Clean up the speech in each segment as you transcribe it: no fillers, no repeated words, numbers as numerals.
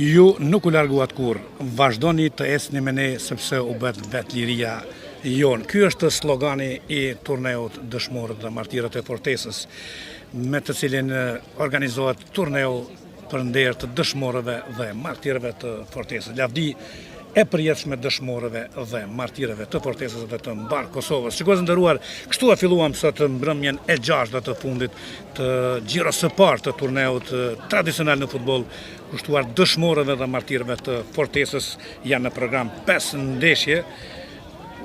Ju nuk u larguat kur, vazhdoni të esni me ne sepse u bët vetë liria jonë. Ky është slogani i turneut dëshmorët dhe martirët e Fortesës, me të cilin organizohet turneu për nder të dëshmorëve dhe martirëve të Fortesës. Lavdi e përjetshme dëshmorëve dhe martirëve të Fortesës dhe të mbar Kosovës. Shikues të nderuar, kështu e filluam sot mbrëmjen e 6 të fundit të xhiros së parë të turneut tradicional në futboll, kushtuar dëshmorëve dhe martirëve të Fortesës. Janë në program 5 ndeshje,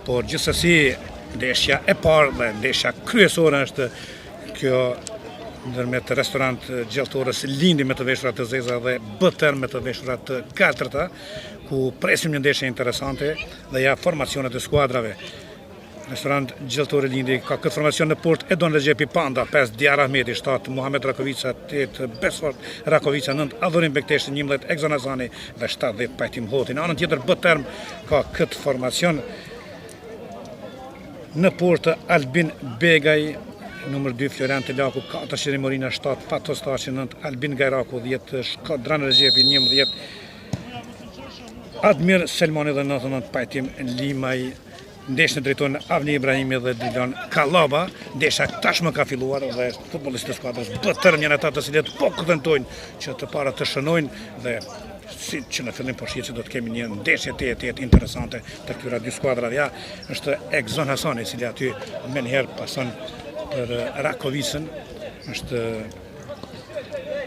por gjithsesi ndeshja e parë dhe ndeshja kryesore është kjo ndërmjet restorant Gjalltorës Lindi me të veshura të zeza dhe Btern me të veshura të katërta, ku presim një ndeshje interesante dhe ja formacionet e skuadrave. Restorant Gjalltorë Lindi ka këtë formacion në port Edon Regjepi Panda, 5 Djar Ahmeti, 7 Muhamet Rakovica, 8 Besfort Rakovica, 9 Adhurim Bekteshi, 11 Egzon Hasani dhe 7 Pajtim Hoti. Në anën tjetër Btern ka këtë formacion në port Albin Begaj, numër 2 Florian Telaku, 4 Shiri Morina, 7 Fatos Tashi, 9 Albin Gajraku, 10 Shkodran Regjepi, 11 Admir Selmani dhe 99 Pajtim Limaj. Ndeshën drejtojnë Avni Ibrahimi dhe Dilan Kallaba. Ndesha tashmë ka filluar dhe futbollistët e skuadrës Btern janë ata të cilët po kërtentojnë që të para të shënojnë dhe si që në fillim po shihet se do të kemi një ndeshje të interesante të këtyra dy skuadrave. Ja, është Egzon Hasani i cili aty më njëherë pason për Rakovicën, është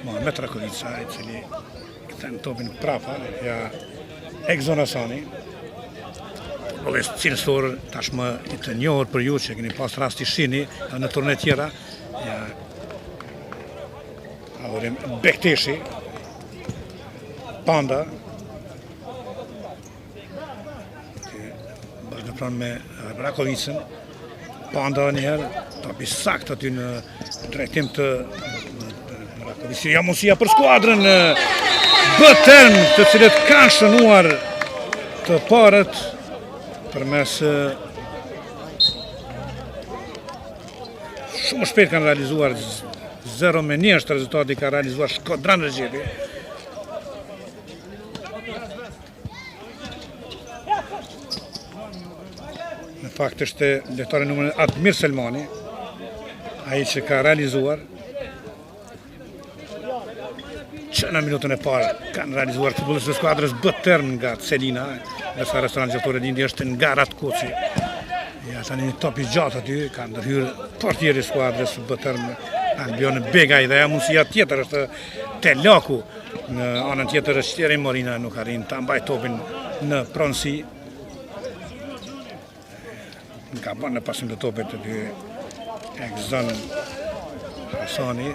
Muhamet Rakovica i cili kthen topin prapa, ja Egzon Hasani, futbollist cilësor tashmë i të njohur për ju që keni pas rast i shihni në turne tjera. Ja Adhurim Bekteshi, Panda, bashkëpran me Rakovicën, Panda njëherë, topi sakt aty në drejtim të Rakovicës. Ja mundësia për skuadrën Btern, të cilët kanë shënuar të parët përmes shumë shpejt kanë realizuar 0-1 është rezultati ka realizuar Shkodran Regjepi. Në fakt është lojtari numër Admir Selmani, ai që ka realizuar që në minutën e parë kanë realizuar futbollistët e skuadrës Btern nga Celina, ndërsa restorant Gjalltorë Lindi është nga Ratkoci. Ja tani një top i gjatë aty, ka ndërhyrë portieri i skuadrës Btern Albion Begaj dhe ja mundësia tjetër është Telaku. Në anën tjetër është Shiri Morina, nuk arrin ta mbaj topin në pronësi. Ka bën në pasim të topit të dy Egzon Hasani.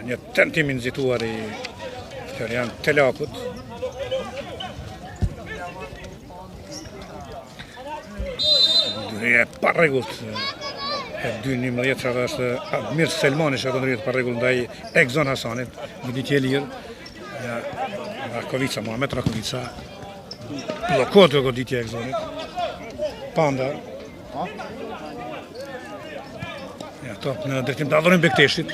Një tentim i nxituar i Florian Telakut. Ndërhyrje pa rregullt e dy 19-vjeçarëve është Admir Selmani që ka ndërhyrje pa rregull ndaj Egzon Hasanit, një ditë e lirë. Ja Rakovica, Muhamet Rakovica bllokohet goditja e Egzonit. Panda. Ja top në drejtim të Adhurim Bekteshit.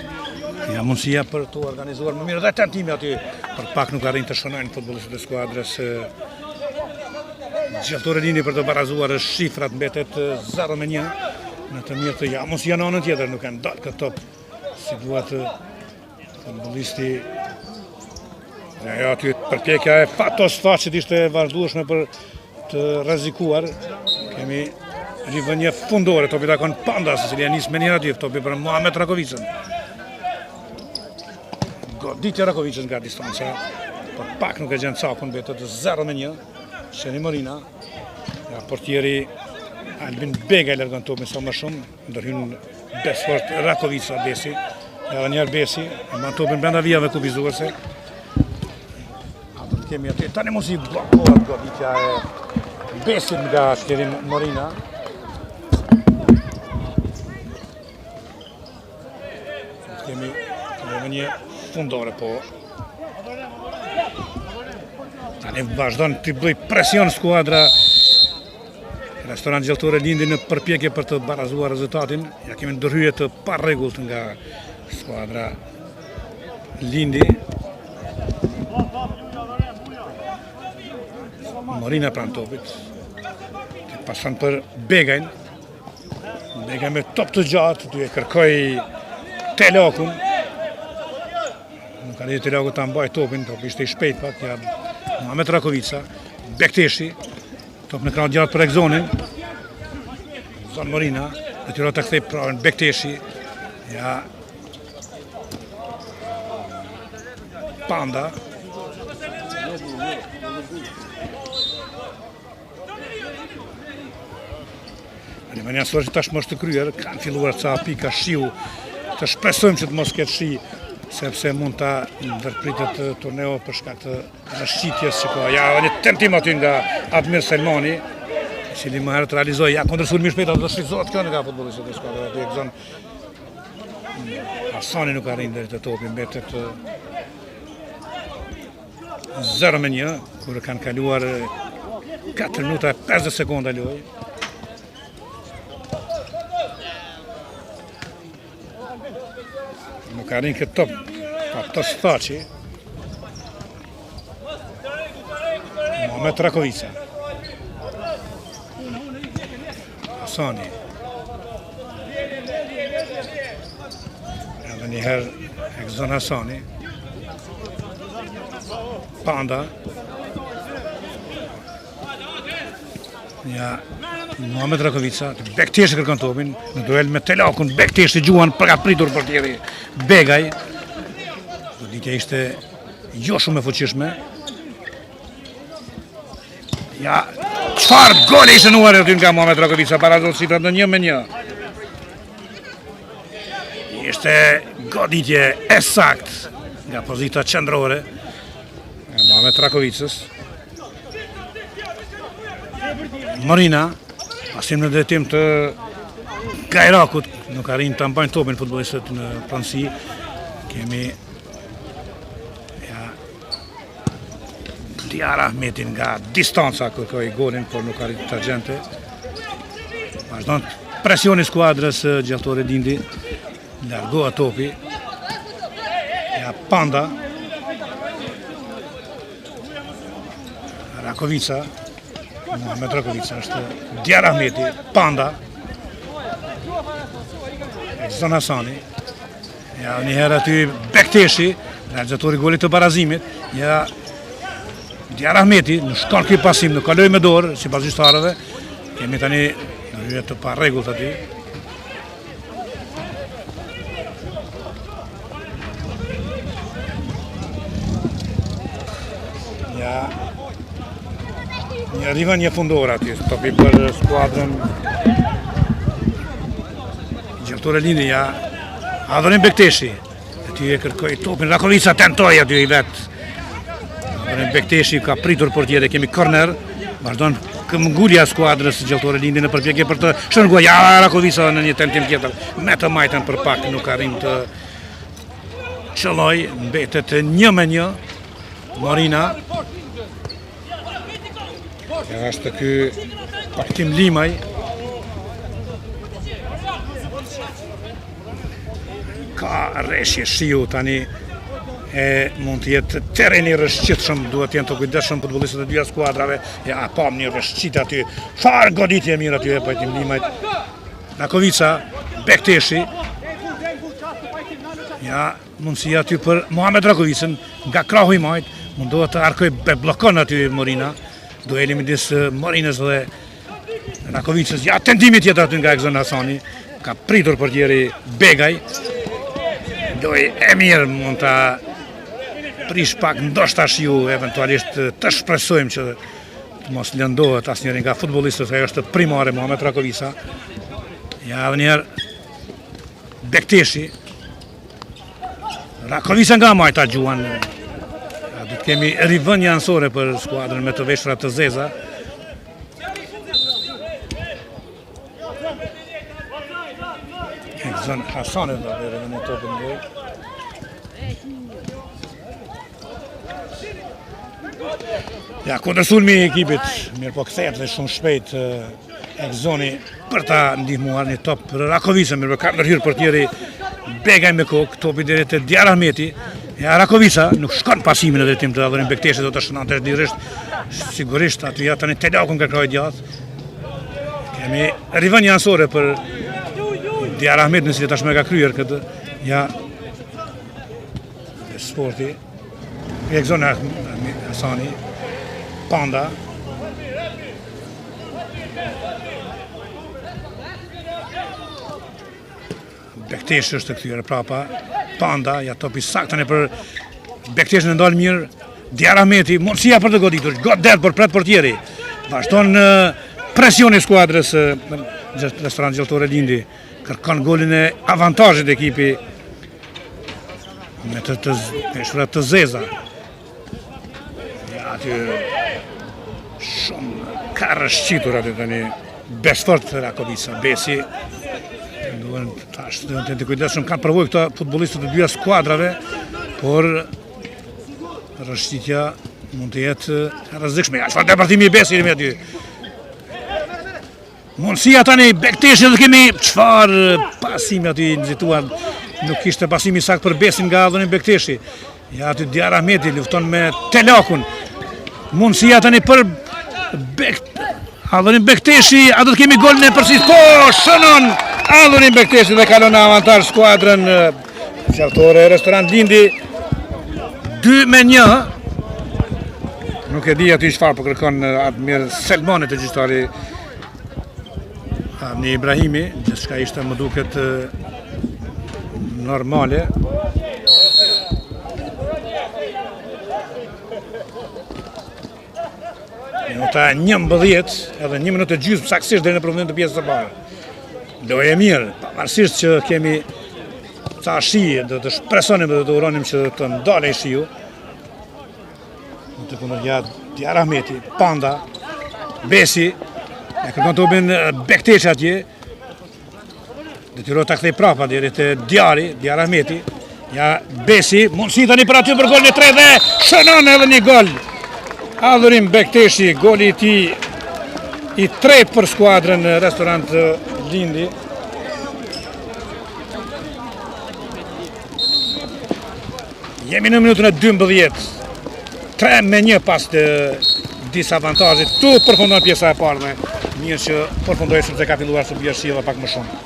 Ja mundësia për të organizuar më mirë dhe tentimi aty, për pak nuk arrin të shënojnë futbollistët e skuadrës Gjalltorë Lindi për të barazuar shifrat, mbetet 0-1 në të mirë të ja mundësia në anën tjetër, nuk kanë dalë këtë top si duat futbollisti. Ja aty përpjekja e Fatos Taçit ishte e vazhdueshme për të rrezikuar. Kemi rivënie fundore, topi takon Panda, se cili nis me një aty, topi për Muhamet Rakovicën. Goditja Rakovicës nga distanca, por pak nuk e gjen cakun, betet 0-1. Shiri Morina, ja portieri Albin Begaj largon topin sa më shumë, ndërhyn Besfort Rakovica Besi, edhe njerë Besi, e mban topin brenda vijave kufizuese. Atë kemi aty, tani mos i bllokohet goditja e Besit nga Shiri Morina. Kemi një fundore, po tani vazhdon të bëj presion skuadra Restorant Gjalltorë Lindi në përpjekje për të barazuar rezultatin. Ja kemi ndërhyrje të pa rregullt nga skuadra Lindi. Morina pranë topit. Pason për Begajn. Begaj me top të gjatë, duhet kërkoj Telakun. Nuk arriti Telaku ta mbaj topin, topi ishte I shpejt pak, ja Muhamet Rakovica, Bekteshi, top në krahun gjatë për Egzonin. Zon Morina, detyrohet ta kthej prapën Bekteshi. Ja Panda. Alemanja sot që tashmë është të kryer, kanë filluar ca pika shiu, të shpresojmë që të mos ketë shi, sepse mund ta ndërpritet turneo për shkak të rrëshqitjes që ka. Ja, një tentim aty nga Admir Selmani, I cili më herët realizoi, ja kundërsulmi shpejt atë shfrytëzohet kjo nga futbollistët e skuadrës aty Egzon. Hasani nuk arrin deri te topi, mbetet 0-1, kur kanë kaluar 4 minuta e 50 sekonda lojë. Nuk arrin këtë top, pa të Staci. Muhamet Rakovica. Hasani. Edhe njëherë Egzon Hasani. Panda. Ja, Muhamet Rakovica, Bekteshi kërkon topin, në duel me Telakun, Bekteshi gjuan për ka pritur portieri Begaj. Goditja ishte jo shumë e fuqishme. Ja, çfarë gole ishte nuar aty nga Muhamet Rakovica para cifrat në 1-1. Ishte goditje e sakt nga pozita qendrore nga Muhamet Rakovicës. Morina, pasim në drejtim të Gajrakut, nuk arrin të mbajnë topin futbollistët në pronësi. Kemi Diar Ahmetin nga distanca kërkoi golin, por nuk arrit të argjente. Vazhdon presioni skuadrës Gjaltore Lindi, largohet topi. Ja Panda. Rakovica. Muhamet Rakovica është Diar Ahmeti, Panda. Egzon Hasani. Ja njëherë aty Bekteshi, realizatori golit të barazimit. Ja Diar Ahmeti, në shkon ky pasim, në kaloj me dorë, sipas gjyqtarëve. Kemi tani në hyrje të parregullt aty. Ja një rivënie fundore aty, topi për skuadrën Gjaltore Lindi, ja Adhurim Bekteshi. Aty e kërkoi topin, Rakovica tentoi aty I vet. Bekteshi ka pritur portieri, kemi korner, vazhdon këmbgulja e skuadrës Gjaltore Lindi në përpjekje për të shërguar. Ja Rakovica në një tentim tjetër, me të majtën për pak nuk arrin të qëlloj, mbetet 1-1. Morina. Ja është ky Paktim Limaj. Ka rreshje shiu tani. Mund të jetë terreni rrëshqitshëm, duhet të jenë të kujdesshëm futbollistët e dyja skuadrave. Ja, pam një rrëshqit aty. Çfarë goditje e mirë aty e Paktim Limajt. Rakovica, Bekteshi. Ja, mundësia aty për Muhamet Rakovicën, nga krahu I majt, mundohet të arkoj blokon aty Morina. Dueli midis Morinës dhe Rakovicës. Ja, tentimi tjetër aty nga Egzon Hasani. Ka pritur portieri Begaj. Lojë e mirë, mund ta prish pak, ndoshta shiu eventualisht të shpresojmë që të mos lëndohet asnjëri nga futbollistët, ajo është primare Muhamet Rakovica. Ja edhe njerë Bekteshi. Rakovica nga majta gjuan. Do të kemi rivënie ansore për skuadrën me të veshura të zeza. Egzon Hasani do të rënë në topin e lojë. Ja, kundërsulmi I ekipit, mirë po kthehet dhe shumë shpejt Egzoni për ta ndihmuar një top për Rakovicën, mirë po ka ndërhyrë portieri Begaj me kokë, topi deri te Diar Ahmeti. Ja, Rakovica nuk shkon pasimin në drejtim të Adhurim Bekteshit, do të shënante lirisht, sigurisht aty ja tani Telakun kërkoi djathtë. Kemi rivën jansore për Diar Ahmet në cilë tashme ka kryer këtë, ja sporti, Ekzona Hasani, Panda, Bekteshi është të kthyer prapa, Panda, ja topi saktën e për Bekteshin e ndalë mirë, Diar Ahmeti, mundësia për të goditur, godet për pret portieri, vazhdon presioni skuadrës Restorant Gjelltore Lindi, kërkon golin e avantazhit ekipi me të zeza. Ja, aty shumë ka rëshqitur aty tani Besfort Rakovica, Besi. Duhen të kujdesshëm, kanë përvojë këta futbollistët të dyja skuadrave, por rëshqitja mund të jetë rrezikshme. Ja, çfarë departimi i Besi me aty. Mundësia tani Bekteshi dhe kemi çfarë pasimi aty nxituar, nuk ishte pasimi sakt për Besin nga Adhurim Bekteshi. Ja aty Diar Ahmeti lufton me Telakun. Mundësia tani për Adhurim Bekteshi, a do të kemi golin e përsis, po shënon Adhurim Bekteshi dhe kalon në avantazh skuadrën Gjelltore Restorant Lindi 2-1. Nuk e di aty çfarë po kërkon Admir Selmani të gjyqtari Avni Ibrahimi, gjithçka ishte më duket normale. Minuta 11, edhe 1 minutë e gjysmë saktësisht deri në përfundim të pjesës së parë. Lojë e mirë, pavarësisht që kemi ca shije, do të shpresonim dhe të uronim që të ndalej shiu. Në të kundërgjat Diar Ahmeti, Panda, Besi, e kërkon të ubin Bekteshi atje, detyroi ta kthej prapa deri te Diar Ahmeti, ja Besi, mundësi tani për aty për golin e 3 dhe shënon edhe një gol. Adhurim Bekteshi, goli i tij i 3 për skuadrën Restorant Lindi. Jemi në minutën e 12, 3-1 pas të disavantazhit. Tu përfundon pjesa e parë dhe mirë që përfundoi sepse ka filluar të bjerë shi edhe pak më shumë.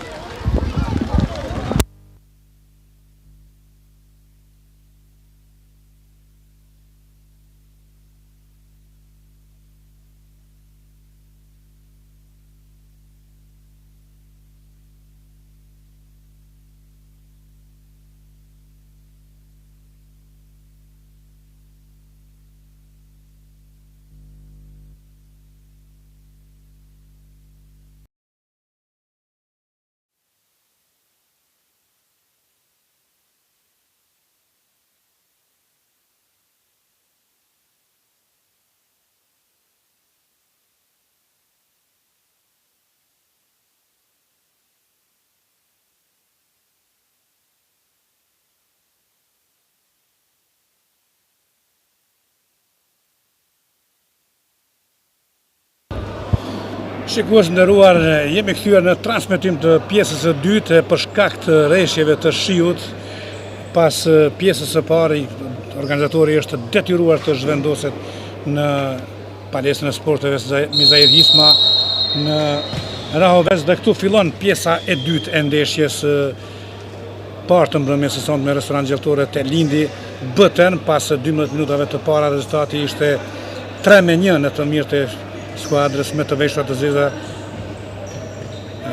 Shikues nderuar, jemi kthyer në transmetim të pjesës së dytë për shkak të rreshjeve të shiut. Pas pjesës së parë, organizatori është detyruar të zhvendoset në palesën e sporteve Mizair Hisma në Rahovec dhe këtu fillon pjesa e dytë e ndeshjes parë të mbrëmjesë së sonte me Restorant Gjelltore te Lindi bëten. Pas 12 minutave të para rezultati ishte 3-1 në të mirë të skuadrës me të veshura të zeza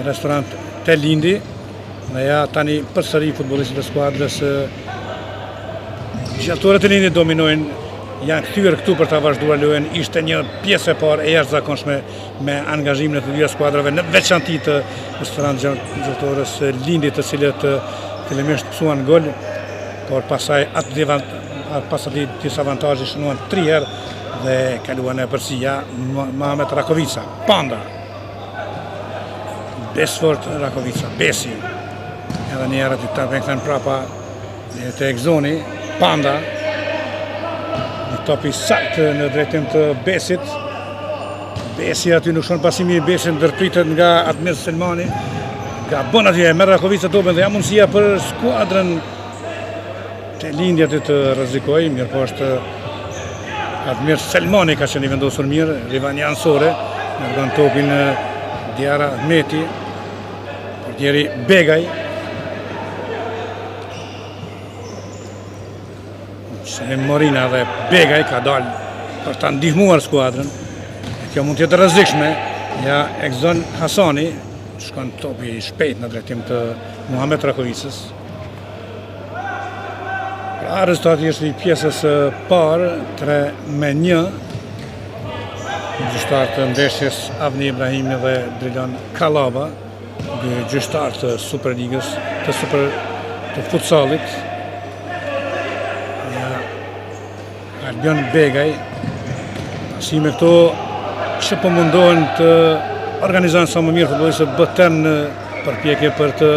Restorant te Lindi. Dhe ja tani përsëri futbollistët e skuadrës Gjelltore te Lindi dominojnë, janë kthyer këtu për ta vazhduar lojën. Ishte një pjesë e parë e jashtëzakonshme me angazhimin e të dyja skuadrave, në veçanti të Restorant Gjelltores Lindi, të cilët fillimisht psuan gol, por pasaj atë disavantazhi shënuan 3 herë dhe kaluan e përsia Mohamed Rakovica, Panda, Besfort Rakovica, Besi, edhe një herë të këthen prapa të Ekzoni, Panda, një topi saktë në drejtim të Besit. Besi aty nuk shon pasimi i Besit, ndërpritet nga Admir Selmani, nga bon atje, merr Rakovica topën dhe ja mundësia për skuadrën të lindja të rrezikoj, mirë po është Admir Selmani ka qenë i vendosur mirë, rivanja ansore, nërgan topin Diara Ahmeti, portieri Begaj, Selim Morina dhe Begaj ka dalë për ta ndihmuar skuadrën. Kjo mund të jetë rrezikshme. Ja Egzon Hasani, shkon topi i shpejt në drejtim të Muhamet Rakovicës. Pra rezultati është i pjesës parë 3-1. Gjyqtar të ndeshjes Avni Ibrahimi dhe Drilan Kalaba, dy gjyqtar të Superligës, të futsallit. Albion Begaj, si me këto që po mundohen të organizojnë sa më mirë futbollistët bëten në përpjekje për të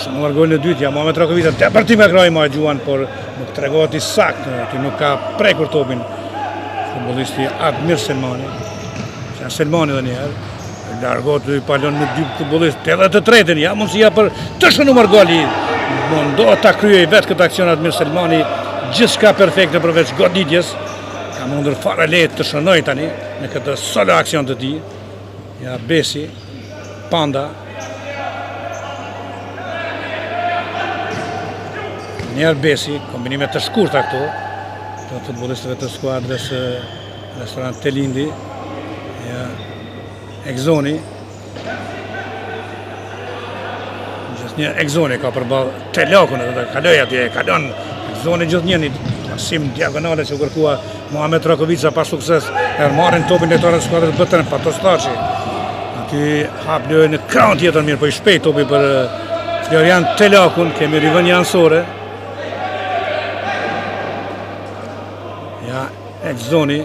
shënuar golin e dytë. Ja Muhamet Rakovica depërtim e kroi ma gjuan, por nuk tregohet i saktë, aty nuk ka prekur topin futbollisti Admir Selmani. Selmani edhe njëherë, largot i palon me dy futbollistë, edhe të tretin, ja mundësia për të shënuar goli. Mundohet ta kryej vetë këtë aksion Admir Selmani, gjithçka perfekte përveç goditjes. Ka mundur fare lehtë të shënoj tani me këtë solo aksion të tij. Ja Besi, Panda. Njerë Besi, kombinime të shkurta këto të futbollistëve të skuadrës Restorant Telindi. Ja Egzoni. Gjithnjë Egzoni ka përballë Telakun edhe kaloi atje, kalon Egzoni gjithnjëni. Pasim diagonale që kërkua Muhamet Rakovica pa sukses, marrin topin e torën skuadrës bëtën Patostaci. Aty hap lojën në krahun tjetër mirë, po i shpejt topi për Florian Telakun, kemi rivënjë ansore. Ja Egzoni,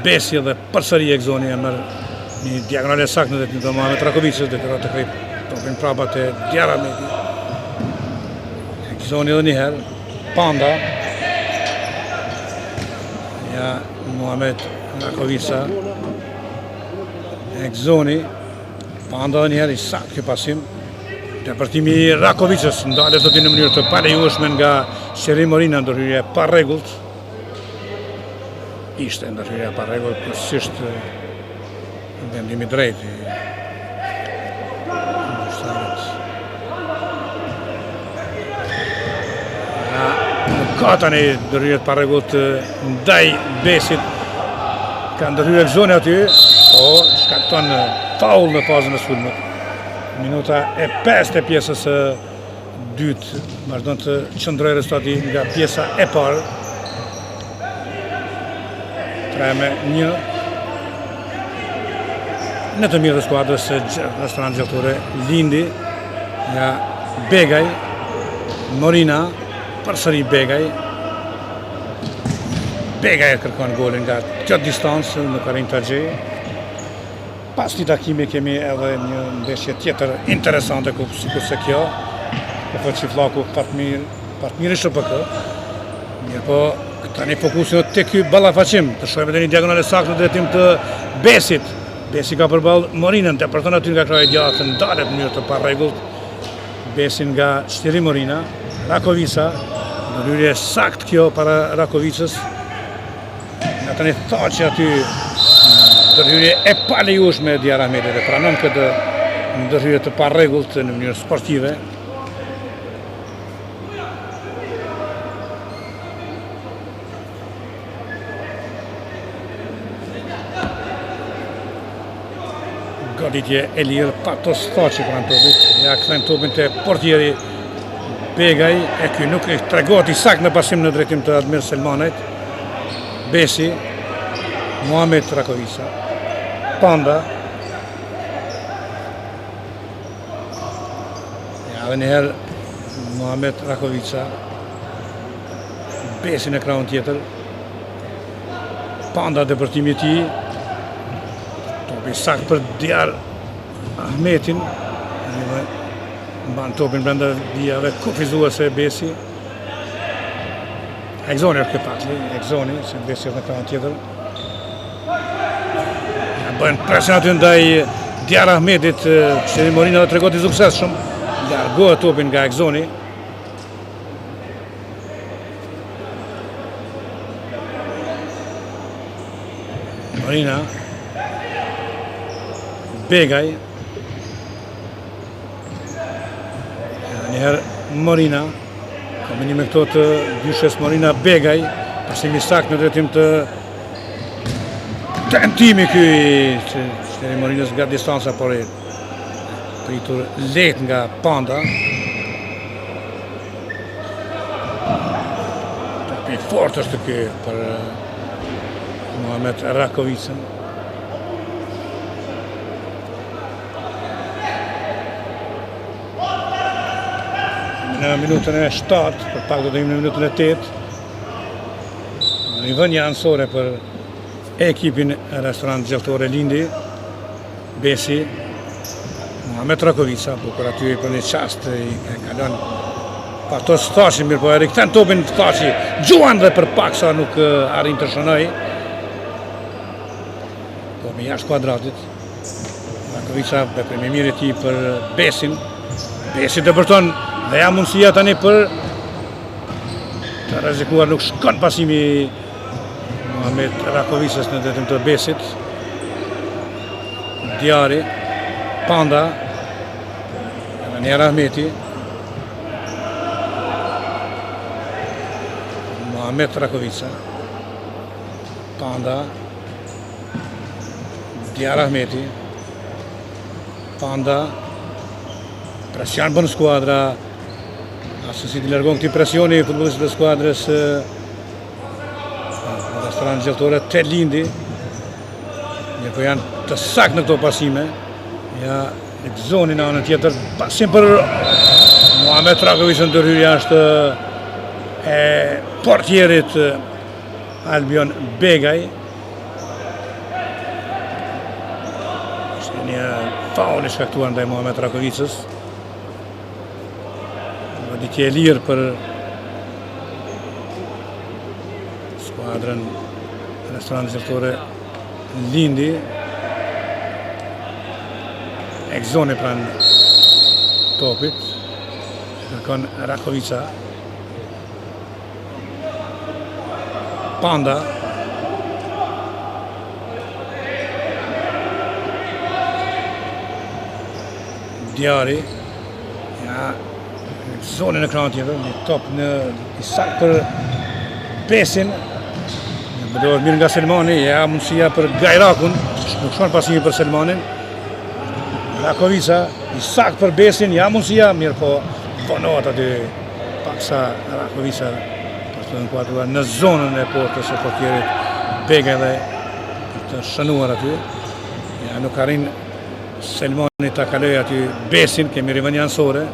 Besi dhe përsëri Egzoni e merr një diagonale saktë në detin të Muhamet Rakovicës, dhe të krij topin prapa te Diara Ahmeti. Egzoni edhe një herë, Panda. Ja Muhamet Rakovica, Egzoni, Panda dhe njëherë i saktë kjo pasim. Depërtimi i Rakovicës ndalet të në mënyrë të palejueshme nga Selim Morina, ndërhyrje pa rregullt. Ishte ndërhyrje pa rregullt, përgjithsisht vendimi drejt i ka tani ndërhyrjet pa rregullt ndaj Besit. Ka ndërhyrje Egzoni aty, po shkakton faull në fazën e sulmit. Minuta e 5 e pjesës së dytë, vazhdon të qëndrojë rezultati nga pjesa e parë. 3-1. Në të mirë të skuadrës Restorant Gjeltore Lindi. Ja Begaj, Morina, përsëri Begaj. Begaj kërkon golin nga kjo distancë, nuk arrin ta gjejë. Pas një takimi kemi edhe një ndeshje tjetër interesante, sikurse kjo. Po Çifllaku partnerish për kë. Mirë po, tani fokusin te ky ballafaqim, të shohim edhe një diagonale saktë në drejtim të Besit. Besi ka përballë Morinën, depërton aty nga kraji i djathtë, ndalet në mënyrë të parregullt. Besi nga Selim Morina, Rakovica, ndërhyrje saktë kjo para Rakovicës. Nga tani thaqë aty ndërhyrje e palejueshme e Diara Ahmeti dhe pranon këtë ndërhyrje të parregullt në mënyrë sportive. Goditje e lirë, Patostaci pranë topit, ja kthen topin te portieri Begaj, e ky nuk i tregohet i saktë në pasim në drejtim të Admir Selmanit. Besi, Muhamet Rakovica, Panda. Ja edhe njëherë Muhamet Rakovica, Besi në krahun tjetër. Panda depërtimi i tij. Topi saktë për Diar Ahmetin. Mban topin brenda dijave kufizuese Besi. Egzoni është këpatli, Egzoni, se Besi është në krahun tjetër. Bën presion aty ndaj Diar Ahmetit, Selim Morina dhe tregot i suksesshëm. largohet topin nga Ekzoni. Morina, Begaj, njëherë Morina, kombinim me këto të dyshës Morina Begaj, pasimi sakt në drejtim të tentimi ky që Morinës nga distanca, por e pritur lehtë nga Panda. Topi fort është ky për Muhamet Rakovicën. Në minutën e 7, për pak do të në minutën e 8, rivënja ansore për ekipin restorant gjeltore Lindi, Besi, Muhamet Rakovica, por aty për një qast i kalon pa to Stashi, mirë po e rikëten topin Stashi, gjuan dhe për pak sa nuk arrin të shënoj. Po me jashtë kuadratit, Rakovica veprimi mirë e tij për Besin. Besi dëpërton dhe ja mundësia tani për të rrezikuar, nuk shkon pasimi Muhamet Rakovicës në drejtim të Besit. Djari, Panda, Rania Rahmeti, Muhamet Rakovica, Panda, Djari Rahmeti, Panda, presion bën skuadra, asë si të largon këti presioni futbollistë të skuadrës restorant gjeltore të Lindi, mirë po janë të sakt në këto pasime, ja Ekzoni në anën tjetër, pasim për Muhamet Rakovicën, ndërhyrja është e portierit Albion Begaj. Ishte një faul i shkaktuar ndaj Muhamet Rakovicës. Vaditje e lirë për skuadrën restorant gjeltore Lindi. Ekzoni pranë topit, kërkon Rakovica, Panda, Djari, ja, Ekzoni në kranë tjetër, një top në sakt për Besin, bëdohet mirë nga Selmani, ja mundësia për Gajrakun, nuk shkon pasimi për Selmanin. Rakovica, i sakt për Besin, ja mundësia, mirë po vonohet aty paksa Rakovica për të nënkuadruar në zonën e portës e portierit Begaj dhe për të shënuar aty. Ja nuk arrin Selmani ta kaloj aty Besin, kemi rivënjë ansore.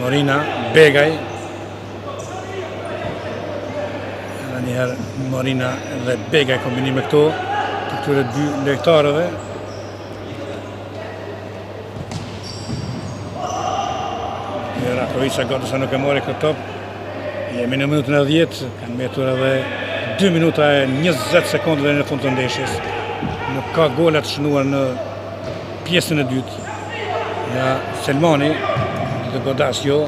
Morina, Begaj. Edhe njëherë Morina dhe Begaj kombinim me këto të këtyre dy lojtarëve. Rakovica gati sa nuk e mori këtë top. Jemi në minutën e 10, kanë mbetur edhe 2 minuta e 20 sekondëve në fund të ndeshjes. Nuk ka gola të shënuar në pjesën e dytë. Ja Selmani, të godas jo,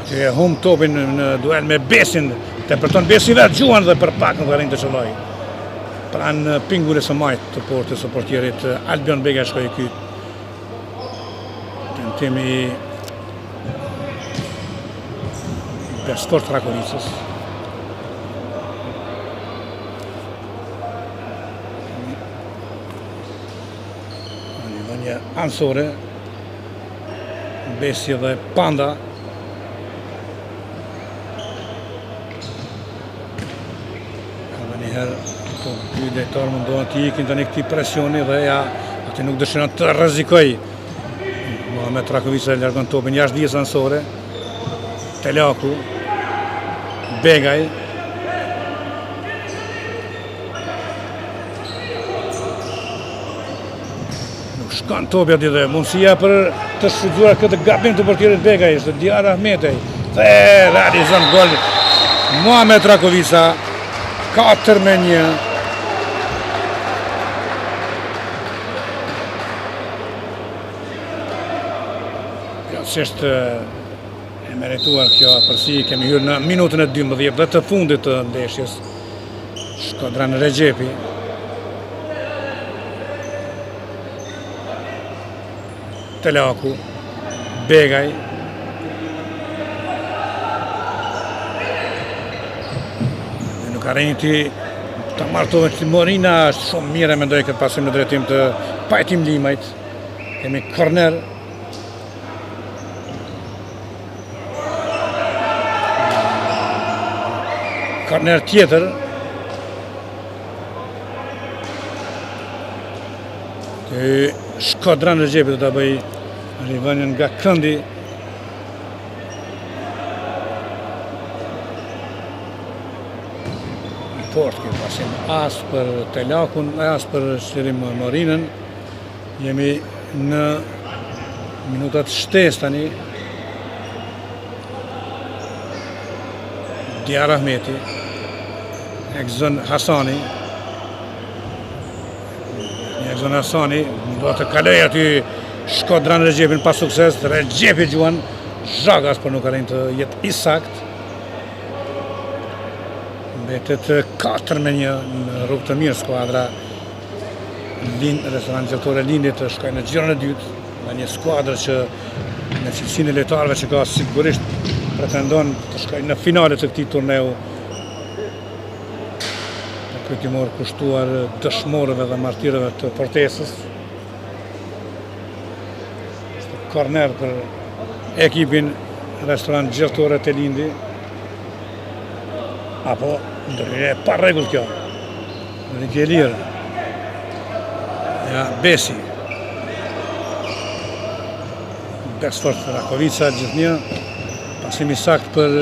aty e hum topin në duel me Besin, të përton Besi vetë gjuan dhe për pak nuk arrin të qëlloj. Pranë pingullës së majtë të portës së portierit Albion Begaj shkoi ky tentimi për sport Rakovicës. Një ansore, Besi dhe Panda. Edhe njëherë të dy lojtarë mundohen të ikin tani këtij presioni dhe ja aty nuk dëshiron të rrezikoj. Muhamet Rakovica largon topin jashtë dijes ansore. Telaku, Begaj, nuk shkon topi aty dhe mundësia për të shfrytzuar këtë gabim të portierit Begaj, është Djari Rahmeti dhe realizon gol Muhamet Rakovica, 4-1. Plotësisht e merituar kjo përsi, kemi hyrë në minutën e 12 dhe të fundit të ndeshjes. Shkodran Regjepi. Telaku, Begaj. Nuk arriniti të martohen që Morina është shumë mire, mendoj këtë pasim në drejtim të Pajtim Limajt. Kemi korner. Korner tjetër. Shkodran Regjepi do të bëj rivënien nga këndi. Fort kjo pasim, as për Telakun, as për Shqirim Morinën. Jemi në minutat shtes tani. Djar Ahmeti, Egzon Hasani. Egzon Hasani do të kaloj aty Shkodran Regjepin pas sukses. Regjepi gjuan zhagas për nuk arrin të jetë i sakt. Mbetet 4-1 në rrugë të mirë skuadra Restorant Gjeltore Lindit të shkojnë në gjirën e dytë, nga një skuadrë që me cilësinë e lojtarëve që ka sigurisht pretendon të shkojnë në finalet të këtij turneu. Në këtë timor kushtuar dëshmorëve dhe martirëve të Fortesës. Korner për ekipin Restorant Gjeltore të Lindi. Apo ndërhyrje pa rregull kjo. Ndërhyrje e lirë. Ja, Besi. Besfort Rakovica, gjithnjë. Pasimi sakt për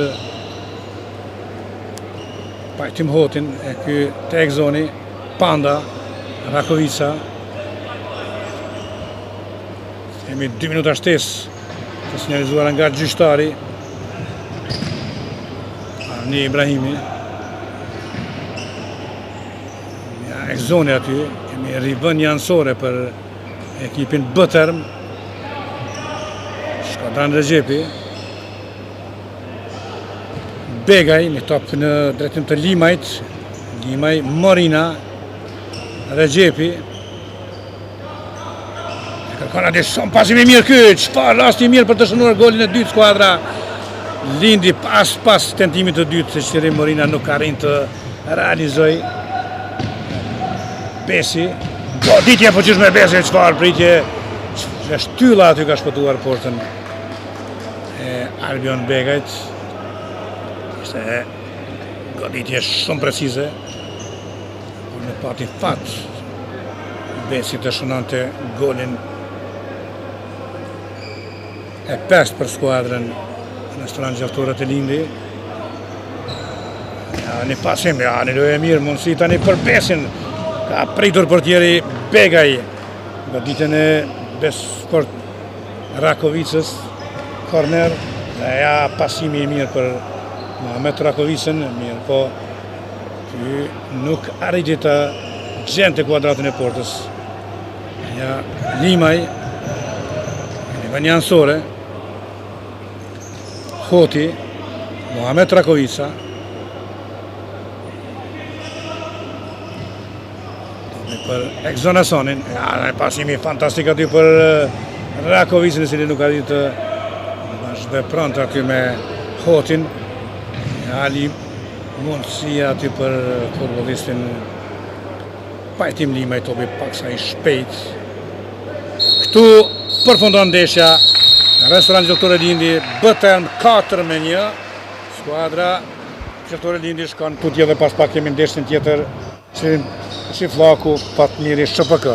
Pajtim Hotin, e ky të Egzoni, Panda, Rakovica. Kemi 2 minuta shtes të sinjalizuar nga gjyqtari. Arni Ibrahimi. Egzoni aty, kemi rivënje anësore për ekipin B-term. Shkodran Regjepi. Begaj, një top në drejtim të Limajt. Limaj, Morina. Regjepi. Kërkon atë shumë pasim i mirë ky, çfarë rasti i mirë për të shënuar golin e dytë skuadra Lindi pas tentimit të dytë, se Shqirim Morina nuk arrin të realizoj. Besi, goditje po qysh me Besi, çfarë pritje, që shtylla aty ka shpëtuar portën e Albion Begajt. Ishte goditje shumë precize, por në pati fat Besi të shënonte golin e 5 për skuadrën Restorant Gjeltore të Lindi. Ja, një pasim, ja, një loje mirë, mundësi tani për Besin. Ka pritur portieri Begaj. Goditjen e Besfort Rakovicës. Korner. Ja, pasimi i mirë për Mohamed Rakovicën. Mirë, po ky nuk arriti të gjente kuadratën e portës. Ja, Limaj. Një anësore. Hoti. Mohamed Rakovica. Për Egzon Hasanin, ja, pasimi fantastik aty për Rakovicin, i cili nuk arrit të bashkëvepronte aty me Hotin. Ali mundësi aty për futbollistin Pajtim Limaj, topi paksa i shpejt. Këtu përfundon ndeshja Restorant Gjeltore Lindi, B-term 4-1. Skuadra Gjeltore Lindi shkon tutje dhe pas pak kemi ndeshjen tjetër si Fllaku Fatmiri SHPK.